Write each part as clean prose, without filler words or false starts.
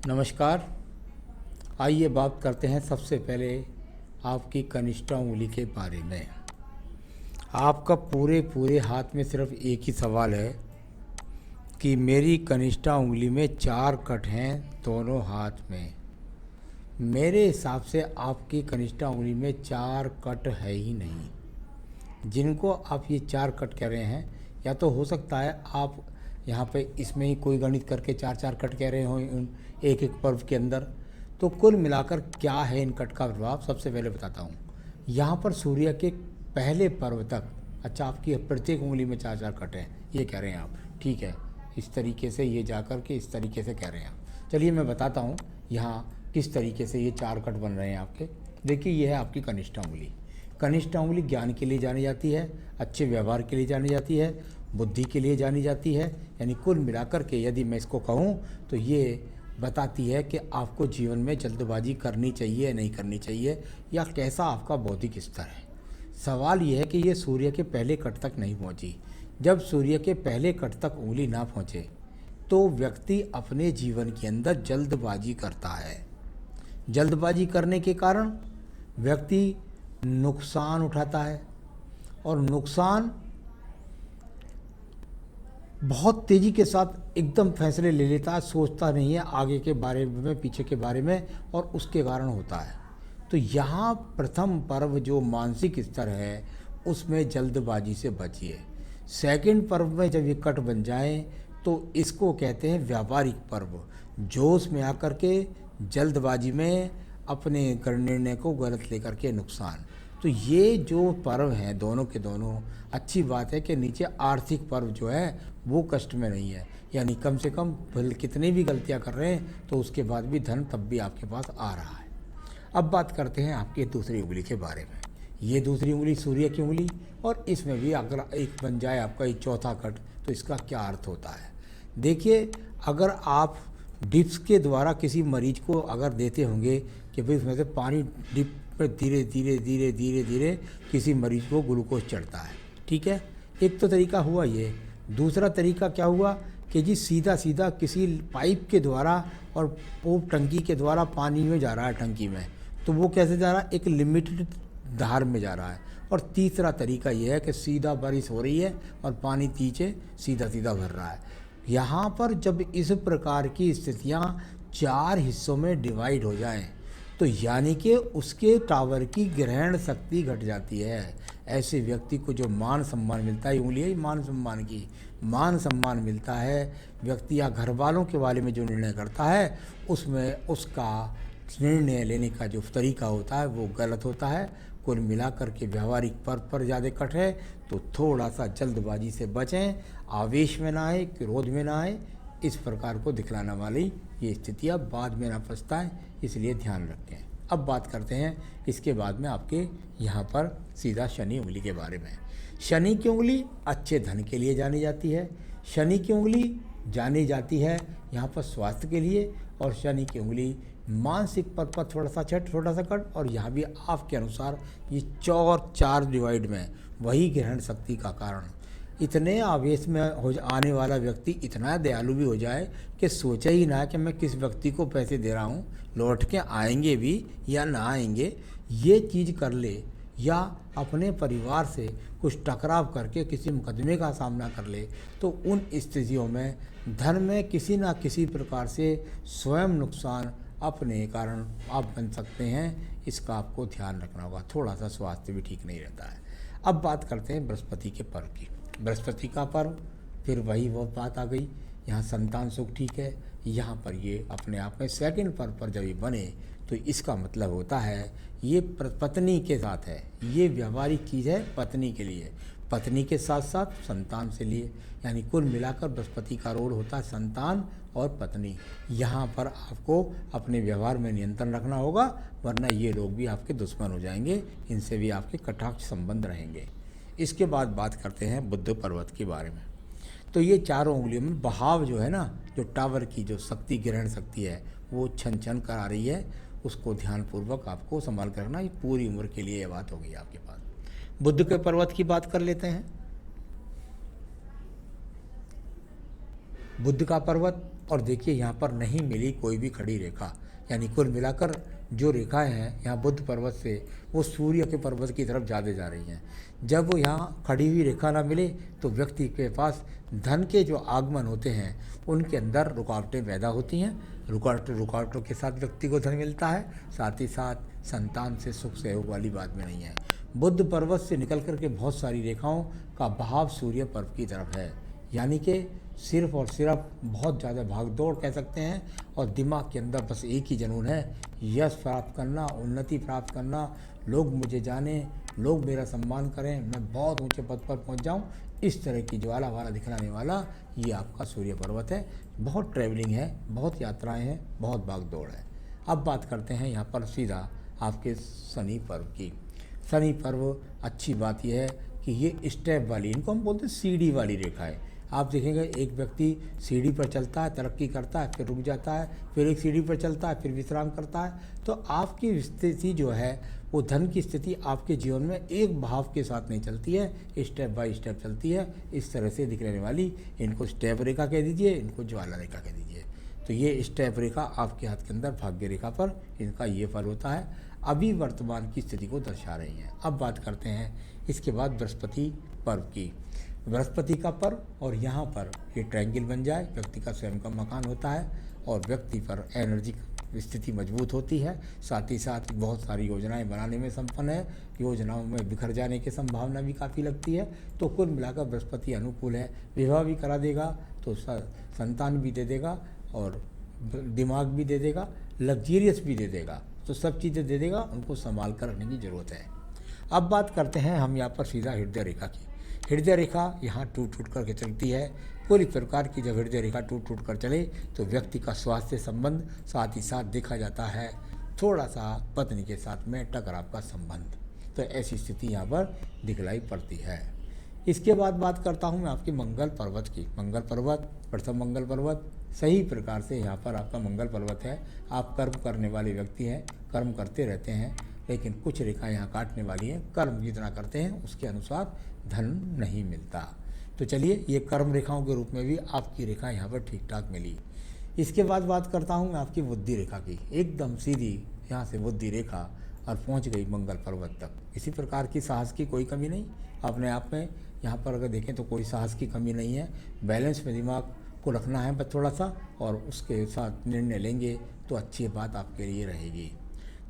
नमस्कार। आइए बात करते हैं सबसे पहले आपकी कनिष्ठ उंगली के बारे में। आपका पूरे पूरे हाथ में सिर्फ एक ही सवाल है कि मेरी कनिष्ठ उंगली में 4 कट हैं दोनों हाथ में। मेरे हिसाब से आपकी कनिष्ठ उंगली में 4 कट है ही नहीं। जिनको आप ये 4 कट कह रहे हैं, या तो हो सकता है आप यहाँ पे इसमें ही कोई गणित करके 4-4 कट कह रहे हो एक एक पर्व के अंदर। तो कुल मिलाकर क्या है इन कट का प्रभाव, सबसे पहले बताता हूँ। यहाँ पर सूर्य के पहले पर्व तक, अच्छा आपकी प्रत्येक उंगली में 4-4 कट हैं ये कह रहे हैं आप, ठीक है। इस तरीके से ये जाकर के इस तरीके से कह रहे हैं आप। चलिए मैं बताता हूँ यहाँ किस तरीके से ये 4 कट बन रहे हैं आपके। देखिए ये है आपकी कनिष्ठ उंगली। कनिष्ठ उंगली ज्ञान के लिए जानी जाती है, अच्छे व्यवहार के लिए जानी जाती है, बुद्धि के लिए जानी जाती है। यानी कुल मिलाकर के यदि मैं इसको कहूँ तो ये बताती है कि आपको जीवन में जल्दबाजी करनी चाहिए या नहीं करनी चाहिए, या कैसा आपका बौद्धिक स्तर है। सवाल ये है कि ये सूर्य के पहले कट तक नहीं पहुँची। जब सूर्य के पहले कट तक उंगली ना पहुँचे तो व्यक्ति अपने जीवन के अंदर जल्दबाजी करता है। जल्दबाजी करने के कारण व्यक्ति नुकसान उठाता है, और नुकसान बहुत तेज़ी के साथ एकदम फैसले ले लेता है, सोचता नहीं है आगे के बारे में, पीछे के बारे में, और उसके कारण होता है। तो यहाँ प्रथम पर्व जो मानसिक स्तर है उसमें जल्दबाजी से बचिए। सेकंड पर्व में जब ये कट बन जाए तो इसको कहते हैं व्यावहारिक पर्व। जोश में आकर के जल्दबाजी में अपने निर्णय को गलत लेकर के नुकसान। तो ये जो पर्व हैं दोनों के दोनों, अच्छी बात है कि नीचे आर्थिक पर्व जो है वो कष्ट में नहीं है। यानी कम से कम भले कितनी भी गलतियां कर रहे हैं तो उसके बाद भी धन तब भी आपके पास आ रहा है। अब बात करते हैं आपकी दूसरी उंगली के बारे में। ये दूसरी उंगली सूर्य की उंगली, और इसमें भी अगर एक बन जाए आपका ये चौथा कट तो इसका क्या अर्थ होता है। देखिए, अगर आप डिप्स के द्वारा किसी मरीज को अगर देते होंगे कि भाई उसमें से पानी डिप पर धीरे धीरे धीरे धीरे धीरे किसी मरीज को ग्लूकोज चढ़ता है, ठीक है। एक तो तरीका हुआ ये। दूसरा तरीका क्या हुआ कि जी सीधा सीधा किसी पाइप के द्वारा और वो टंकी के द्वारा पानी में जा रहा है टंकी में, तो वो कैसे जा रहा है, एक लिमिटेड धार में जा रहा है। और तीसरा तरीका ये है कि सीधा बारिश हो रही है और पानी नीचे सीधा सीधा भर रहा है। यहाँ पर जब इस प्रकार की स्थितियाँ 4 हिस्सों में डिवाइड हो जाएं तो यानी कि उसके टावर की ग्रहण शक्ति घट जाती है। ऐसे व्यक्ति को जो मान सम्मान मिलता है, उंगली है मान सम्मान की, मान सम्मान मिलता है। व्यक्ति या घर वालों के बारे में जो निर्णय करता है उसमें उसका निर्णय लेने का जो तरीका होता है वो गलत होता है। कुल मिलाकर के व्यावहारिक पर्व पर ज़्यादा कट है तो थोड़ा सा जल्दबाजी से बचें, आवेश में ना आए, क्रोध में ना आए। इस प्रकार को दिखलाने वाली ये स्थितियाँ बाद में ना पछताएं, इसलिए ध्यान रखें। अब बात करते हैं इसके बाद में आपके यहाँ पर सीधा शनि उंगली के बारे में। शनि की उंगली अच्छे धन के लिए जानी जाती है। शनि की उंगली जानी जाती है यहाँ पर स्वास्थ्य के लिए, और शनि की उंगली मानसिक पद पर छोटा सा कट, और यहाँ भी आपके अनुसार ये 4 डिवाइड में वही ग्रहण शक्ति का कारण। इतने आवेश में हो आने वाला व्यक्ति इतना दयालु भी हो जाए कि सोचे ही ना कि मैं किस व्यक्ति को पैसे दे रहा हूँ, लौट के आएंगे भी या ना आएंगे, ये चीज़ कर ले, या अपने परिवार से कुछ टकराव करके किसी मुकदमे का सामना कर ले, तो उन स्थितियों में धन में किसी ना किसी प्रकार से स्वयं नुकसान अपने कारण आप बन सकते हैं। इसका आपको ध्यान रखना होगा। थोड़ा सा स्वास्थ्य भी ठीक नहीं रहता है। अब बात करते हैं बृहस्पति के पर्व की। बृहस्पति का पर्व, फिर वही वो बात आ गई, यहाँ संतान सुख ठीक है। यहाँ पर ये अपने आप में सेकंड पर्व पर जब ये बने तो इसका मतलब होता है ये पत्नी के साथ है, ये व्यवहारिक चीज़ है पत्नी के लिए, पत्नी के साथ साथ संतान से लिए। यानी कुल मिलाकर बृहस्पति का रोल होता है संतान और पत्नी। यहाँ पर आपको अपने व्यवहार में नियंत्रण रखना होगा, वरना ये लोग भी आपके दुश्मन हो जाएंगे, इनसे भी आपके कटाक्ष संबंध रहेंगे। इसके बाद बात करते हैं बुध पर्वत के बारे में। तो ये चारों उंगलियों में बहाव जो है ना, जो टावर की जो शक्ति ग्रहण शक्ति है वो छन छन कर आ रही है, उसको ध्यानपूर्वक आपको संभाल कर रखना। ये पूरी उम्र के लिए ये बात होगी आपके पास। बुध के पर्वत की बात कर लेते हैं। बुध का पर्वत और देखिए यहाँ पर नहीं मिली कोई भी खड़ी रेखा, यानी कुल मिलाकर जो रेखाएं हैं यहाँ बुध पर्वत से वो सूर्य के पर्वत की तरफ ज़्यादा जा रही हैं। जब वो यहाँ खड़ी हुई रेखा ना मिले तो व्यक्ति के पास धन के जो आगमन होते हैं उनके अंदर रुकावटें पैदा होती हैं। रुकावटों के साथ व्यक्ति को धन मिलता है, साथ ही साथ संतान से सुख सहयोग वाली बात में नहीं है। बुध पर्वत से निकल करके बहुत सारी रेखाओं का बहाव सूर्य पर्व की तरफ है, यानी कि सिर्फ और सिर्फ बहुत ज़्यादा भागदौड़ कह सकते हैं, और दिमाग के अंदर बस एक ही जुनून है, यश प्राप्त करना, उन्नति प्राप्त करना, लोग मुझे जाने, लोग मेरा सम्मान करें, मैं बहुत ऊंचे पद पर पहुंच जाऊं। इस तरह की ज्वाला वाला दिखलाने वाला ये आपका सूर्य पर्वत है। बहुत ट्रैवलिंग है, बहुत यात्राएं हैं, बहुत भागदौड़ है। अब बात करते हैं यहाँ पर सीधा आपके शनि पर्व की। शनि पर्व अच्छी बात यह है कि ये स्टेप वाली, इनको हम बोलते हैं सीढ़ी वाली रेखा है। आप देखेंगे एक व्यक्ति सीढ़ी पर चलता है, तरक्की करता है, फिर रुक जाता है, फिर एक सीढ़ी पर चलता है, फिर विश्राम करता है। तो आपकी स्थिति जो है वो धन की स्थिति आपके जीवन में एक भाव के साथ नहीं चलती है, स्टेप बाय स्टेप चलती है। इस तरह से दिखने वाली, इनको स्टेप रेखा कह दीजिए, इनको ज्वाला रेखा कह दीजिए। तो ये स्टेप रेखा आपके हाथ के अंदर भाग्य रेखा पर इनका ये फल होता है, अभी वर्तमान की स्थिति को दर्शा रही हैं। अब बात करते हैं इसके बाद बृहस्पति पर्व की। बृहस्पति का पर्व और यहाँ पर ये ट्रायंगल बन जाए, व्यक्ति का स्वयं का मकान होता है और व्यक्ति पर एनर्जी स्थिति मजबूत होती है। साथ ही साथ बहुत सारी योजनाएं बनाने में संपन्न है, योजनाओं में बिखर जाने की संभावना भी काफ़ी लगती है। तो कुल मिलाकर बृहस्पति अनुकूल है, विवाह भी करा देगा, तो संतान भी दे देगा और दिमाग भी दे देगा, लग्जीरियस भी दे देगा, तो सब चीज़ें दे देगा। उनको संभाल कर रखने की ज़रूरत है। अब बात करते हैं हम यहाँ पर सीधा हृदय रेखा की। हृदय रेखा यहाँ टूट टूट करके चलती है। पूरी प्रकार की जब हृदय रेखा टूट टूट कर चले तो व्यक्ति का स्वास्थ्य संबंध, साथ ही साथ देखा जाता है थोड़ा सा पत्नी के साथ में टकराव का संबंध, तो ऐसी स्थिति यहाँ पर दिखलाई पड़ती है। इसके बाद बात करता हूँ मैं आपके मंगल पर्वत की। मंगल पर्वत, प्रथम मंगल पर्वत सही प्रकार से यहाँ पर आपका मंगल पर्वत है। आप कर्म करने वाले व्यक्ति हैं, कर्म करते रहते हैं, लेकिन कुछ रेखा यहाँ काटने वाली है। कर्म जितना करते हैं उसके अनुसार धन नहीं मिलता। तो चलिए, ये कर्म रेखाओं के रूप में भी आपकी रेखा यहाँ पर ठीक ठाक मिली। इसके बाद बात करता हूँ मैं आपकी बुद्धि रेखा की। एकदम सीधी यहाँ से बुद्धि रेखा और पहुँच गई मंगल पर्वत तक। किसी प्रकार की साहस की कोई कमी नहीं अपने आप में। यहाँ पर अगर देखें तो कोई साहस की कमी नहीं है। बैलेंस में दिमाग को रखना है बस थोड़ा सा, और उसके साथ निर्णय लेंगे तो अच्छी बात आपके लिए रहेगी।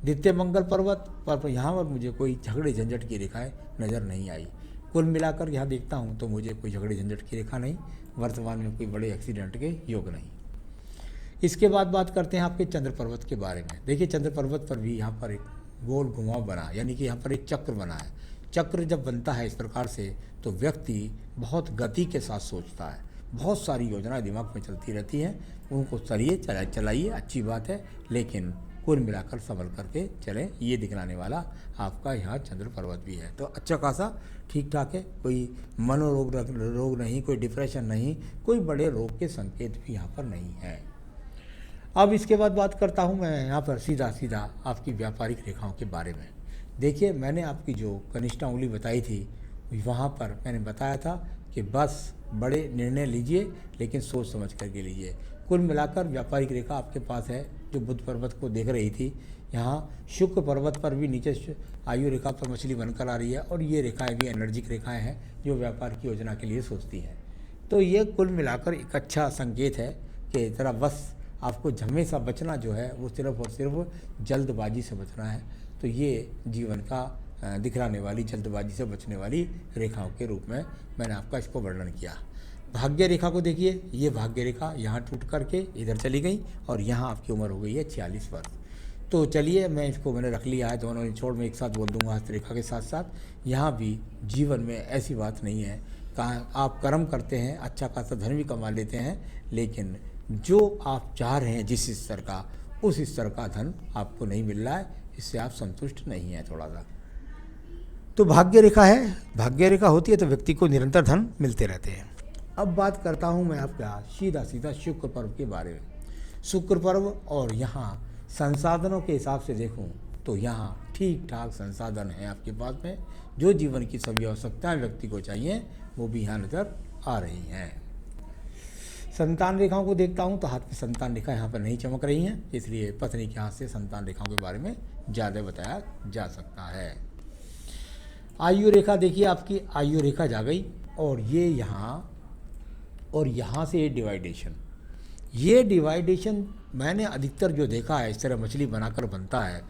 द्वितीय मंगल पर्वत पर यहाँ पर मुझे कोई झगड़े झंझट की रेखाएं नज़र नहीं आई। कुल मिलाकर यहाँ देखता हूँ तो मुझे कोई झगड़े झंझट की रेखा नहीं, वर्तमान में कोई बड़े एक्सीडेंट के योग नहीं। इसके बाद बात करते हैं आपके चंद्र पर्वत के बारे में। देखिए, चंद्र पर्वत पर भी यहाँ पर एक गोल घुमाव बना, यानी कि यहाँ पर एक चक्र बना है। चक्र जब बनता है इस प्रकार से तो व्यक्ति बहुत गति के साथ सोचता है, बहुत सारी योजनाएं दिमाग में चलती रहती हैं। उनको चलाइए, अच्छी बात है, लेकिन कुल मिलाकर संभल करके चलें, ये दिखलाने वाला आपका यहाँ चंद्र पर्वत भी है। तो अच्छा खासा ठीक ठाक है, कोई मनोरोग नहीं, कोई डिप्रेशन नहीं, कोई बड़े रोग के संकेत भी यहाँ पर नहीं है। अब इसके बाद बात करता हूँ मैं यहाँ पर सीधा आपकी व्यापारिक रेखाओं के बारे में। देखिए, मैंने आपकी जो कनिष्ठा उंगली बताई थी वहाँ पर मैंने बताया था कि बस बड़े निर्णय लीजिए, लेकिन सोच समझ करके लीजिए। कुल मिलाकर व्यापारिक रेखा आपके पास है जो बुध पर्वत को देख रही थी। यहाँ शुक्र पर्वत पर भी नीचे आयु रेखा पर मछली बनकर आ रही है, और ये रेखाएं भी एनर्जिक रेखाएं हैं जो व्यापार की योजना के लिए सोचती हैं। तो ये कुल मिलाकर एक अच्छा संकेत है कि ज़रा बस आपको हमेशा बचना जो है वो सिर्फ और सिर्फ जल्दबाजी से बचना है। तो ये जीवन का दिखलाने वाली, जल्दबाजी से बचने वाली रेखाओं के रूप में मैंने आपका इसको वर्णन किया। भाग्य रेखा को देखिए, ये भाग्य रेखा यहाँ टूट करके इधर चली गई और यहाँ आपकी उम्र हो गई है 46 वर्ष। तो चलिए, मैंने रख लिया है, दोनों निचोड़ में एक साथ बोल दूंगा हस्तरेखा के साथ साथ। यहाँ भी जीवन में ऐसी बात नहीं है, कहाँ आप कर्म करते हैं, अच्छा खासा धन भी कमा लेते हैं, लेकिन जो आप चाह रहे हैं जिस स्तर का, उस स्तर का धन आपको नहीं मिल रहा है, इससे आप संतुष्ट नहीं हैं थोड़ा सा। तो भाग्य रेखा है, भाग्य रेखा होती है तो व्यक्ति को निरंतर धन मिलते रहते हैं। अब बात करता हूँ मैं आपका सीधा शुक्र पर्व के बारे में। शुक्र पर्व और यहाँ संसाधनों के हिसाब से देखूँ तो यहाँ ठीक ठाक संसाधन है आपके पास में। जो जीवन की सभी आवश्यकताएं व्यक्ति को चाहिए वो भी यहाँ नजर आ रही हैं। संतान रेखाओं को देखता हूँ तो हाथ में संतान रेखा यहाँ पर नहीं चमक रही हैं, इसलिए पत्नी के हाथ से संतान रेखाओं के बारे में ज़्यादा बताया जा सकता है। आयु रेखा देखिए, आपकी आयु रेखा जा गई और ये यहाँ और यहाँ से ये डिवाइडेशन मैंने अधिकतर जो देखा है, इस तरह मछली बनाकर बनता है,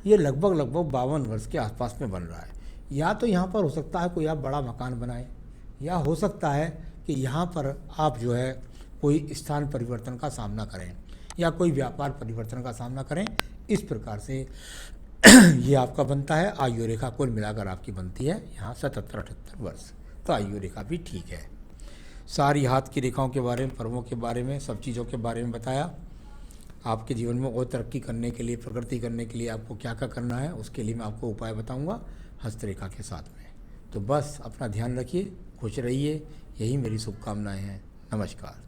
ये लगभग 52 वर्ष के आसपास में बन रहा है। या तो यहाँ पर हो सकता है कोई आप बड़ा मकान बनाए, या हो सकता है कि यहाँ पर आप जो है कोई स्थान परिवर्तन का सामना करें या कोई व्यापार परिवर्तन का सामना करें। इस प्रकार से ये आपका बनता है। आयु रेखा कुल मिलाकर आपकी बनती है यहाँ 77-78 वर्ष, तो आयु रेखा भी ठीक है। सारी हाथ की रेखाओं के बारे में, पर्वों के बारे में, सब चीज़ों के बारे में बताया। आपके जीवन में और तरक्की करने के लिए, प्रगति करने के लिए आपको क्या क्या करना है, उसके लिए मैं आपको उपाय बताऊंगा हस्तरेखा के साथ में। तो बस अपना ध्यान रखिए, खुश रहिए, यही मेरी शुभकामनाएं हैं। नमस्कार।